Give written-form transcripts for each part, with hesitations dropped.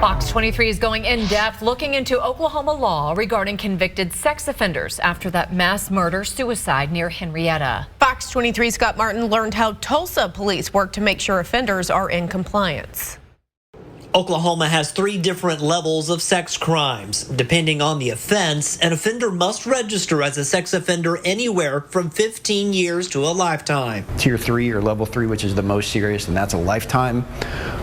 Fox 23 is going in depth, looking into Oklahoma law regarding convicted sex offenders after that mass murder-suicide near Henryetta. Fox 23's Scott Martin learned how Tulsa police work to make sure offenders are in compliance. Oklahoma has 3 different levels of sex crimes. Depending on the offense, an offender must register as a sex offender anywhere from 15 years to a lifetime. Tier 3 or level 3, which is the most serious, and that's a lifetime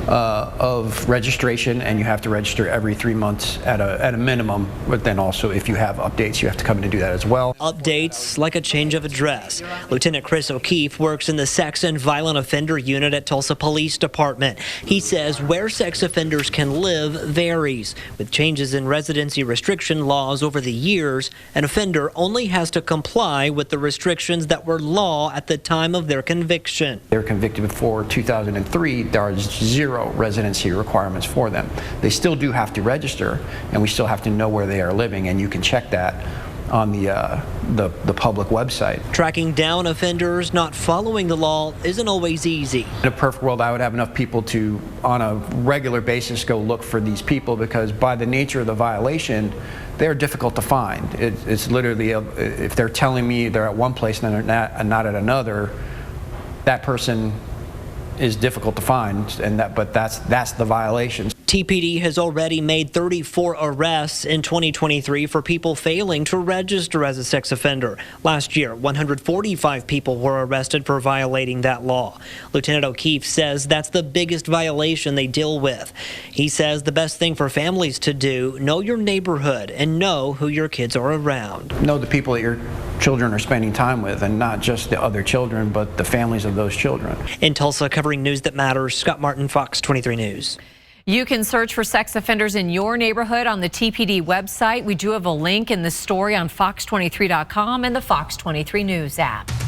of registration, and you have to register every 3 months at a minimum. But then also, if you have updates, you have to come in and do that as well. Updates like a change of address. Lieutenant Chris O'Keefe works in the Sex and Violent Offender Unit at Tulsa Police Department. He says where sex offenders can live varies. With changes in residency restriction laws over the years, an offender only has to comply with the restrictions that were law at the time of their conviction. They were convicted before 2003. There are 0 residency requirements for them. They still do have to register, and we still have to know where they are living, and you can check that on the public website. Tracking down offenders not following the law isn't always easy. In a perfect world, I would have enough people to, on a regular basis, go look for these people, because by the nature of the violation, they're difficult to find. It's literally, if they're telling me they're at one place and they're not at another, that person is difficult to find, but that's the violation. TPD has already made 34 arrests in 2023 for people failing to register as a sex offender. Last year, 145 people were arrested for violating that law. Lieutenant O'Keefe says that's the biggest violation they deal with. He says the best thing for families to do, know your neighborhood and know who your kids are around. Know the people that your children are spending time with, and not just the other children, but the families of those children. In Tulsa, covering news that matters, Scott Martin, Fox 23 News. You can search for sex offenders in your neighborhood on the TPD website. We do have a link in this story on fox23.com and the Fox 23 News app.